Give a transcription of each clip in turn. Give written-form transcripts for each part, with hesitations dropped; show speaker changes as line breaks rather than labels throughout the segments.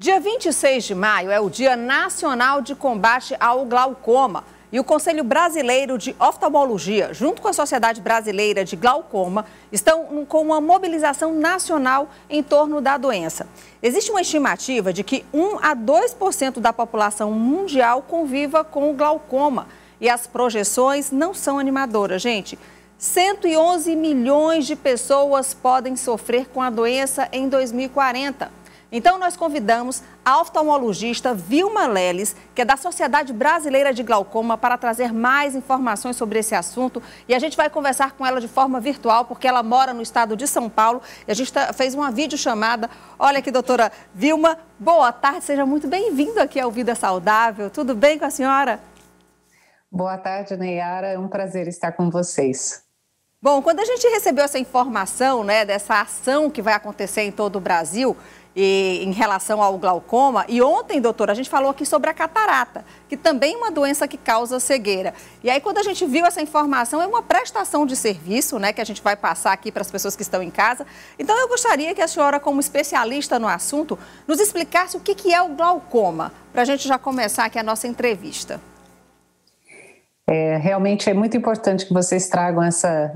Dia 26 de maio é o Dia Nacional de Combate ao Glaucoma. E o Conselho Brasileiro de Oftalmologia, junto com a Sociedade Brasileira de Glaucoma, estão com uma mobilização nacional em torno da doença. Existe uma estimativa de que 1 a 2% da população mundial conviva com o glaucoma. E as projeções não são animadoras, gente. 111 milhões de pessoas podem sofrer com a doença em 2040. Então, nós convidamos a oftalmologista Vilma Leles, que é da Sociedade Brasileira de Glaucoma, para trazer mais informações sobre esse assunto. E a gente vai conversar com ela de forma virtual, porque ela mora no estado de São Paulo. E a gente fez uma videochamada. Olha aqui, doutora Vilma, boa tarde, seja muito bem-vindo aqui ao Vida Saudável. Tudo bem com a senhora?
Boa tarde, Neyara. É um prazer estar com vocês.
Bom, quando a gente recebeu essa informação, dessa ação que vai acontecer em todo o Brasil, em relação ao glaucoma, e ontem, doutora, a gente falou aqui sobre a catarata, que também é uma doença que causa cegueira. E aí, quando a gente viu essa informação, é uma prestação de serviço, que a gente vai passar aqui para as pessoas que estão em casa. Então, eu gostaria que a senhora, como especialista no assunto, nos explicasse o que é o glaucoma, para a gente já começar aqui a nossa entrevista.
Realmente é muito importante que vocês tragam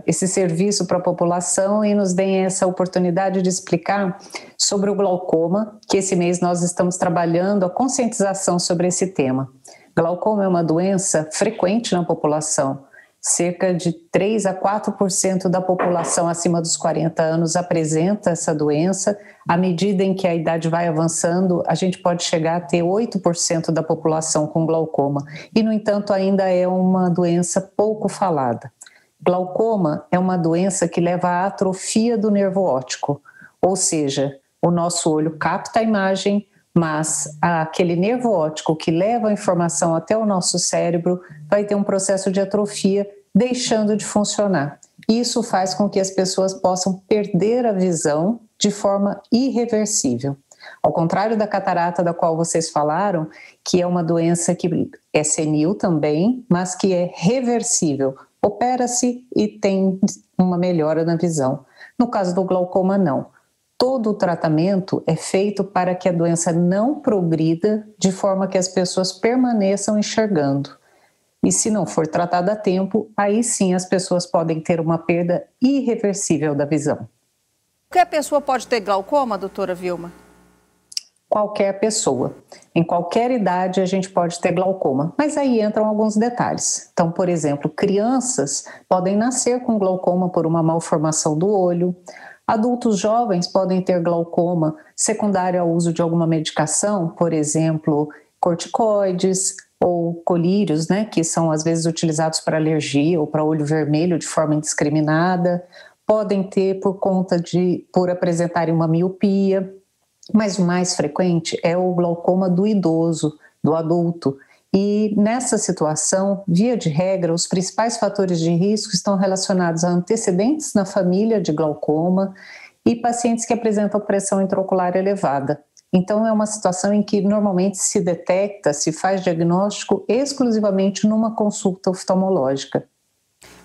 esse serviço para a população e nos deem essa oportunidade de explicar sobre o glaucoma, que esse mês nós estamos trabalhando a conscientização sobre esse tema. Glaucoma é uma doença frequente na população. Cerca de 3 a 4% da população acima dos 40 anos apresenta essa doença. À medida em que a idade vai avançando, a gente pode chegar a ter 8% da população com glaucoma. E, no entanto, ainda é uma doença pouco falada. Glaucoma é uma doença que leva à atrofia do nervo óptico, ou seja, o nosso olho capta a imagem, mas aquele nervo óptico que leva a informação até o nosso cérebro vai ter um processo de atrofia, deixando de funcionar. Isso faz com que as pessoas possam perder a visão de forma irreversível. Ao contrário da catarata da qual vocês falaram, que é uma doença que é senil também, mas que é reversível. Opera-se e tem uma melhora na visão. No caso do glaucoma, não. Todo o tratamento é feito para que a doença não progrida de forma que as pessoas permaneçam enxergando. E se não for tratada a tempo, aí sim as pessoas podem ter uma perda irreversível da visão.
Qualquer pessoa pode ter glaucoma, doutora Vilma?
Qualquer pessoa. Em qualquer idade a gente pode ter glaucoma, mas aí entram alguns detalhes. Então, por exemplo, crianças podem nascer com glaucoma por uma malformação do olho. Adultos jovens podem ter glaucoma secundário ao uso de alguma medicação, por exemplo, corticoides ou colírios, que são às vezes utilizados para alergia ou para olho vermelho de forma indiscriminada. Podem ter por apresentarem uma miopia, mas o mais frequente é o glaucoma do idoso, do adulto. E nessa situação, via de regra, os principais fatores de risco estão relacionados a antecedentes na família de glaucoma e pacientes que apresentam pressão intraocular elevada. Então, é uma situação em que normalmente se detecta, se faz diagnóstico exclusivamente numa consulta oftalmológica.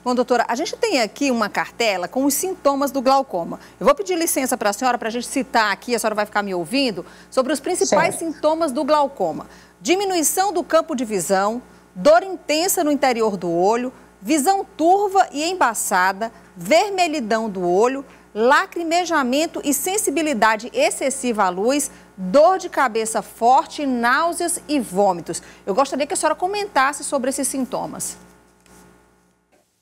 Bom, doutora, a gente tem aqui uma cartela com os sintomas do glaucoma. Eu vou pedir licença para a senhora para a gente citar aqui, a senhora vai ficar me ouvindo, sobre os principais sintomas do glaucoma. Diminuição do campo de visão, dor intensa no interior do olho, visão turva e embaçada, vermelhidão do olho, lacrimejamento e sensibilidade excessiva à luz, dor de cabeça forte, náuseas e vômitos. Eu gostaria que a senhora comentasse sobre esses sintomas.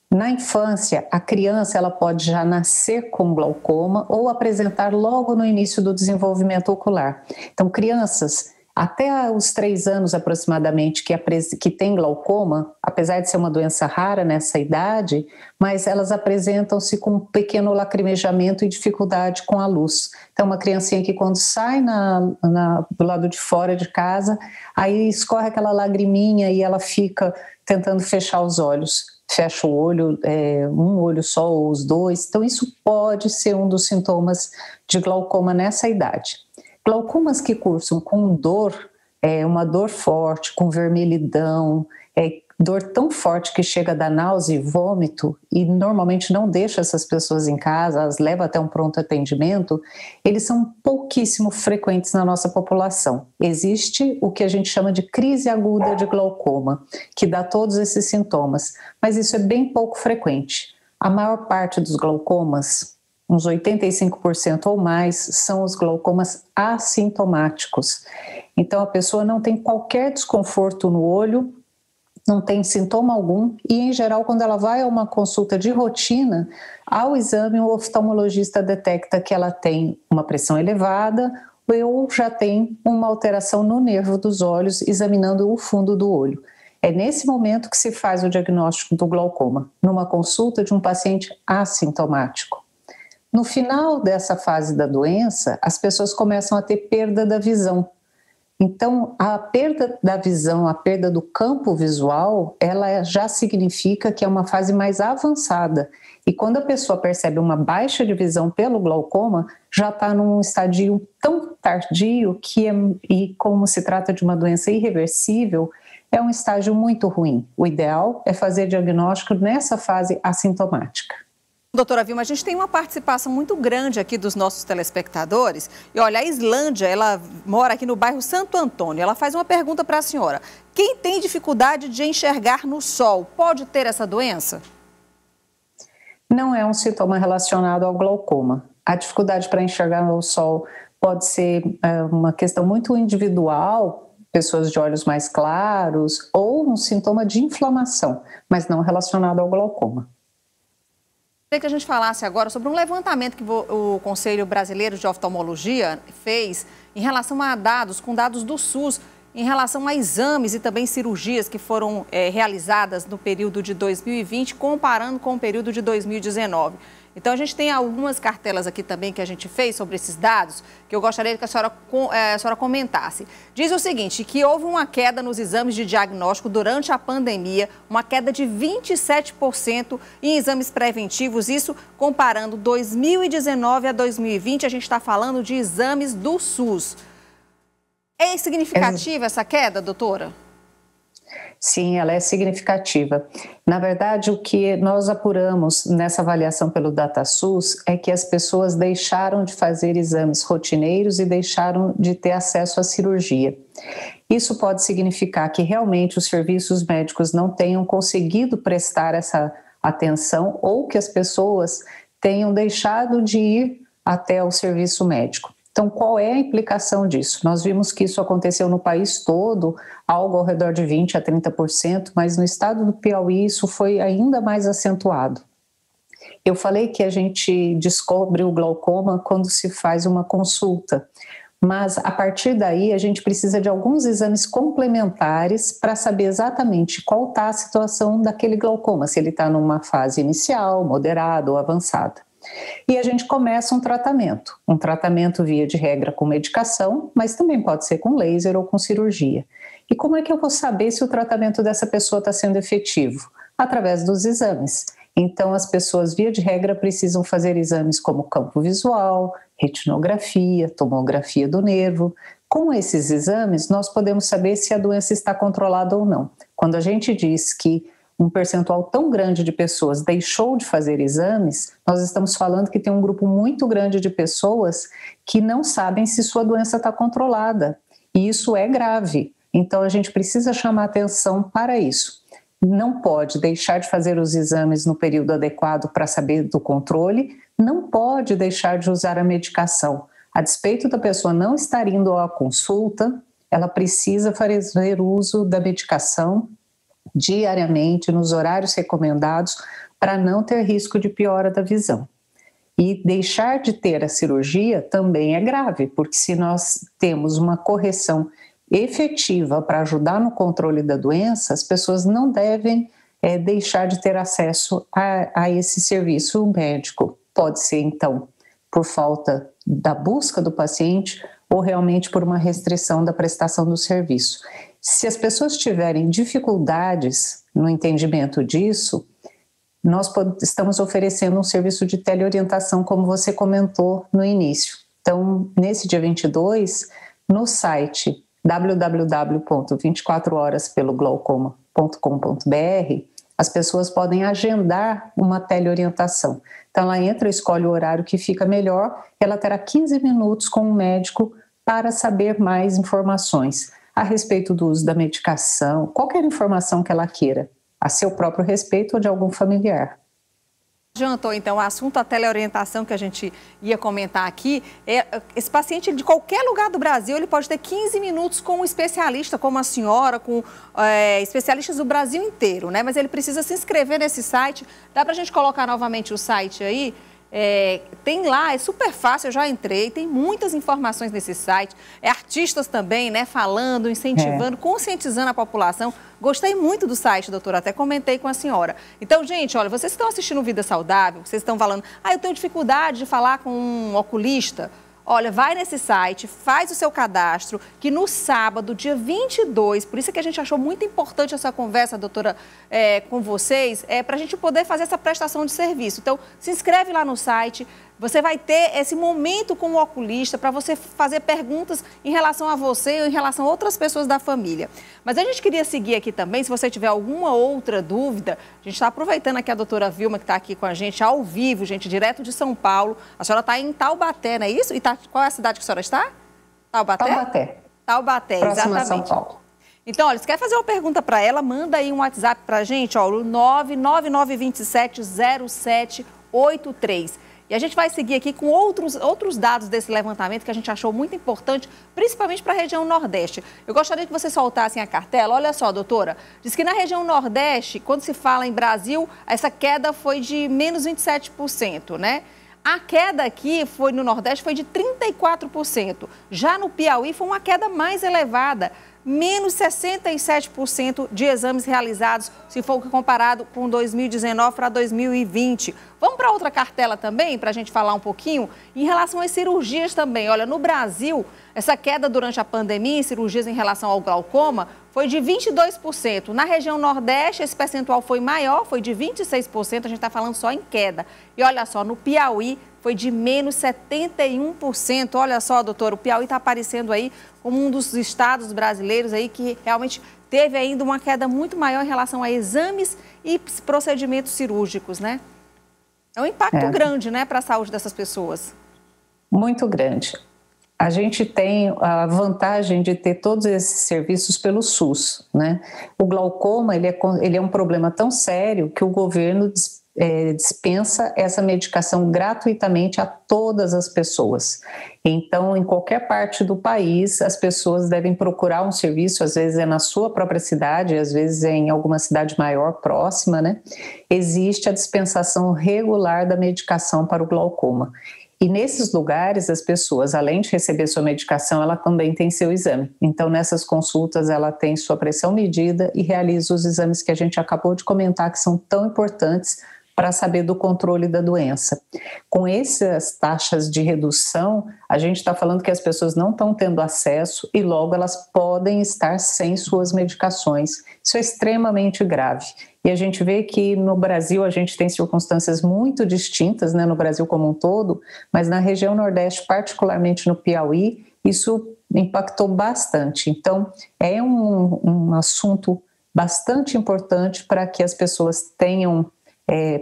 Na infância, a criança ela pode já nascer com glaucoma ou apresentar logo no início do desenvolvimento ocular. Então, crianças até os 3 anos aproximadamente que tem glaucoma, apesar de ser uma doença rara nessa idade, mas elas apresentam-se com um pequeno lacrimejamento e dificuldade com a luz. Então, uma criancinha que quando sai do lado de fora de casa, aí escorre aquela lagriminha e ela fica tentando fechar os olhos. Fecha o olho, um olho só ou os dois. Então, isso pode ser um dos sintomas de glaucoma nessa idade. Glaucomas que cursam com dor, uma dor forte, com vermelhidão, dor tão forte que chega a dar náusea e vômito, e normalmente não deixa essas pessoas em casa, as leva até um pronto atendimento, eles são pouquíssimo frequentes na nossa população. Existe o que a gente chama de crise aguda de glaucoma, que dá todos esses sintomas, mas isso é bem pouco frequente. A maior parte dos glaucomas, uns 85% ou mais, são os glaucomas assintomáticos. Então a pessoa não tem qualquer desconforto no olho, não tem sintoma algum e, em geral, quando ela vai a uma consulta de rotina, ao exame o oftalmologista detecta que ela tem uma pressão elevada ou já tem uma alteração no nervo dos olhos, examinando o fundo do olho. É nesse momento que se faz o diagnóstico do glaucoma, numa consulta de um paciente assintomático. No final dessa fase da doença, as pessoas começam a ter perda da visão. Então, a perda da visão, a perda do campo visual, ela já significa que é uma fase mais avançada. E quando a pessoa percebe uma baixa de visão pelo glaucoma, já está num estadio tão tardio e como se trata de uma doença irreversível, é um estágio muito ruim. O ideal é fazer diagnóstico nessa fase assintomática.
Doutora Vilma, a gente tem uma participação muito grande aqui dos nossos telespectadores. E olha, a Islândia, ela mora aqui no bairro Santo Antônio. Ela faz uma pergunta para a senhora. Quem tem dificuldade de enxergar no sol pode ter essa doença?
Não é um sintoma relacionado ao glaucoma. A dificuldade para enxergar no sol pode ser uma questão muito individual, pessoas de olhos mais claros, ou um sintoma de inflamação, mas não relacionado ao glaucoma.
Queria que a gente falasse agora sobre um levantamento que o Conselho Brasileiro de Oftalmologia fez em relação a dados do SUS, em relação a exames e também cirurgias que foram realizadas no período de 2020, comparando com o período de 2019. Então, a gente tem algumas cartelas aqui também que a gente fez sobre esses dados, que eu gostaria que a senhora comentasse. Diz o seguinte, que houve uma queda nos exames de diagnóstico durante a pandemia, uma queda de 27% em exames preventivos, isso comparando 2019 a 2020, a gente está falando de exames do SUS. É significativa essa queda, doutora?
Sim, ela é significativa. Na verdade, o que nós apuramos nessa avaliação pelo DataSUS é que as pessoas deixaram de fazer exames rotineiros e deixaram de ter acesso à cirurgia. Isso pode significar que realmente os serviços médicos não tenham conseguido prestar essa atenção ou que as pessoas tenham deixado de ir até o serviço médico. Então, qual é a implicação disso? Nós vimos que isso aconteceu no país todo, algo ao redor de 20% a 30%, mas no estado do Piauí isso foi ainda mais acentuado. Eu falei que a gente descobre o glaucoma quando se faz uma consulta, mas a partir daí a gente precisa de alguns exames complementares para saber exatamente qual está a situação daquele glaucoma, se ele está numa fase inicial, moderada ou avançada. E a gente começa um tratamento via de regra com medicação, mas também pode ser com laser ou com cirurgia. E como é que eu vou saber se o tratamento dessa pessoa está sendo efetivo? Através dos exames. Então as pessoas via de regra precisam fazer exames como campo visual, retinografia, tomografia do nervo. Com esses exames nós podemos saber se a doença está controlada ou não. Quando a gente diz que um percentual tão grande de pessoas deixou de fazer exames, nós estamos falando que tem um grupo muito grande de pessoas que não sabem se sua doença está controlada. E isso é grave. Então, a gente precisa chamar atenção para isso. Não pode deixar de fazer os exames no período adequado para saber do controle, não pode deixar de usar a medicação. A despeito da pessoa não estar indo à consulta, ela precisa fazer uso da medicação diariamente, nos horários recomendados, para não ter risco de piora da visão. E deixar de ter a cirurgia também é grave, porque se nós temos uma correção efetiva para ajudar no controle da doença, as pessoas não devem deixar de ter acesso a esse serviço médico. Pode ser, então, por falta da busca do paciente ou realmente por uma restrição da prestação do serviço. Se as pessoas tiverem dificuldades no entendimento disso, nós estamos oferecendo um serviço de teleorientação, como você comentou no início. Então, nesse dia 22, no site www.24horaspeloglaucoma.com.br, as pessoas podem agendar uma teleorientação. Então, ela entra, escolhe o horário que fica melhor, ela terá 15 minutos com o médico para saber mais informações a respeito do uso da medicação, qualquer informação que ela queira, a seu próprio respeito ou de algum familiar.
Adiantou, então, o assunto, a teleorientação que a gente ia comentar aqui, esse paciente de qualquer lugar do Brasil, ele pode ter 15 minutos com um especialista, como a senhora, com especialistas do Brasil inteiro, né? Mas ele precisa se inscrever nesse site. Dá para a gente colocar novamente o site aí? Tem lá, é super fácil, eu já entrei, tem muitas informações nesse site, artistas também, né, falando, incentivando, conscientizando a população. Gostei muito do site, doutora, até comentei com a senhora. Então, gente, olha, vocês estão assistindo Vida Saudável, vocês estão falando, eu tenho dificuldade de falar com um oculista. Olha, vai nesse site, faz o seu cadastro, que no sábado, dia 22, por isso que a gente achou muito importante essa conversa, doutora, com vocês, para a gente poder fazer essa prestação de serviço. Então, se inscreve lá no site, você vai ter esse momento com o oculista para você fazer perguntas em relação a você ou em relação a outras pessoas da família. Mas a gente queria seguir aqui também, se você tiver alguma outra dúvida, a gente está aproveitando aqui a doutora Vilma, que está aqui com a gente ao vivo, gente, direto de São Paulo. A senhora está em Taubaté, não é isso? E qual é a cidade que a senhora está? Taubaté?
Taubaté.
Taubaté,
próxima
exatamente.
São Paulo.
Então, olha, se quer fazer uma pergunta para ela, manda aí um WhatsApp para a gente, ó, o 999270783. E a gente vai seguir aqui com outros dados desse levantamento que a gente achou muito importante, principalmente para a região Nordeste. Eu gostaria que vocês soltassem a cartela. Olha só, doutora, diz que na região Nordeste, quando se fala em Brasil, essa queda foi de menos 27%, né? A queda aqui no Nordeste foi de 34%. Já no Piauí foi uma queda mais elevada, menos 67% de exames realizados, se for comparado com 2019 para 2020. Vamos para outra cartela também, para a gente falar um pouquinho em relação às cirurgias também. Olha, no Brasil, essa queda durante a pandemia em cirurgias em relação ao glaucoma foi de 22%. Na região Nordeste, esse percentual foi maior, foi de 26%, a gente está falando só em queda. E olha só, no Piauí foi de menos 71%. Olha só, doutor, o Piauí está aparecendo aí como um dos estados brasileiros aí que realmente teve ainda uma queda muito maior em relação a exames e procedimentos cirúrgicos, né? É um impacto grande, né, para a saúde dessas pessoas.
Muito grande. A gente tem a vantagem de ter todos esses serviços pelo SUS, né? O glaucoma, ele é um problema tão sério que o governo dispensa essa medicação gratuitamente a todas as pessoas. Então, em qualquer parte do país, as pessoas devem procurar um serviço, às vezes é na sua própria cidade, às vezes é em alguma cidade maior, próxima, né? Existe a dispensação regular da medicação para o glaucoma. E nesses lugares, as pessoas, além de receber sua medicação, ela também tem seu exame. Então, nessas consultas, ela tem sua pressão medida e realiza os exames que a gente acabou de comentar, que são tão importantes para saber do controle da doença. Com essas taxas de redução, a gente está falando que as pessoas não estão tendo acesso e logo elas podem estar sem suas medicações. Isso é extremamente grave. E a gente vê que no Brasil a gente tem circunstâncias muito distintas, né, no Brasil como um todo, mas na região Nordeste, particularmente no Piauí, isso impactou bastante. Então, é um assunto bastante importante para que as pessoas tenham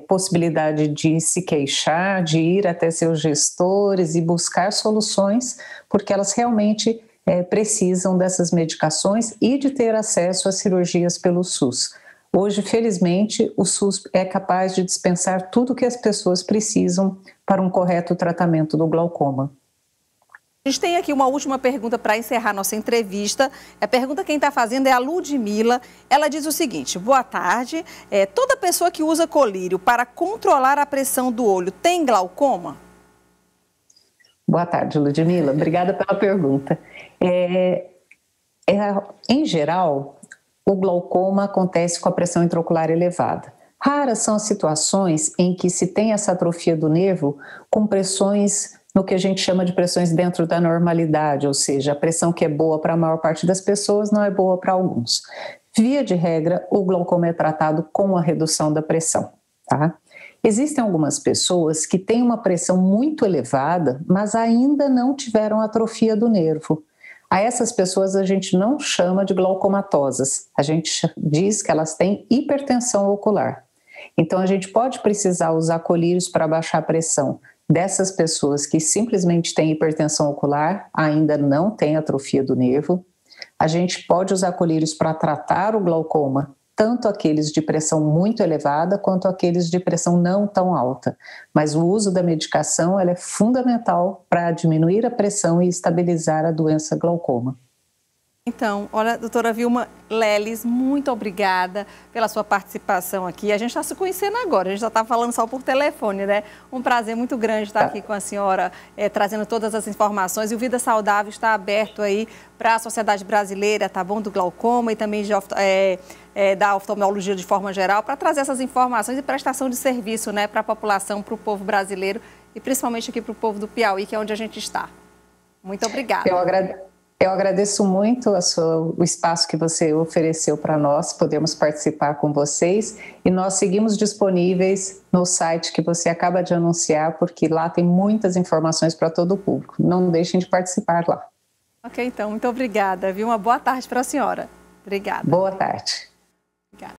possibilidade de se queixar, de ir até seus gestores e buscar soluções, porque elas realmente precisam dessas medicações e de ter acesso a cirurgias pelo SUS. Hoje, felizmente, o SUS é capaz de dispensar tudo o que as pessoas precisam para um correto tratamento do glaucoma.
A gente tem aqui uma última pergunta para encerrar nossa entrevista. A pergunta quem está fazendo é a Ludmila. Ela diz o seguinte: boa tarde, toda pessoa que usa colírio para controlar a pressão do olho tem glaucoma?
Boa tarde, Ludmila. Obrigada pela pergunta. Em geral, o glaucoma acontece com a pressão intraocular elevada. Raras são as situações em que se tem essa atrofia do nervo com pressões no que a gente chama de pressões dentro da normalidade, ou seja, a pressão que é boa para a maior parte das pessoas não é boa para alguns. Via de regra, o glaucoma é tratado com a redução da pressão, tá? Existem algumas pessoas que têm uma pressão muito elevada, mas ainda não tiveram atrofia do nervo. A essas pessoas a gente não chama de glaucomatosas, a gente diz que elas têm hipertensão ocular. Então a gente pode precisar usar colírios para baixar a pressão dessas pessoas que simplesmente têm hipertensão ocular, ainda não têm atrofia do nervo. A gente pode usar colírios para tratar o glaucoma, tanto aqueles de pressão muito elevada quanto aqueles de pressão não tão alta. Mas o uso da medicação ela é fundamental para diminuir a pressão e estabilizar a doença glaucoma.
Então, olha, doutora Vilma Leles, muito obrigada pela sua participação aqui. A gente está se conhecendo agora, a gente já está falando só por telefone, né? Um prazer muito grande estar aqui com a senhora, trazendo todas as informações. E o Vida Saudável está aberto aí para a Sociedade Brasileira, tá bom, do glaucoma e também da oftalmologia de forma geral, para trazer essas informações e prestação de serviço, né, para a população, para o povo brasileiro e principalmente aqui para o povo do Piauí, que é onde a gente está. Muito obrigada.
Eu agradeço muito o espaço que você ofereceu para nós, podemos participar com vocês e nós seguimos disponíveis no site que você acaba de anunciar, porque lá tem muitas informações para todo o público. Não deixem de participar lá.
Ok, então, muito obrigada, viu? Uma boa tarde para a senhora. Obrigada.
Boa tarde.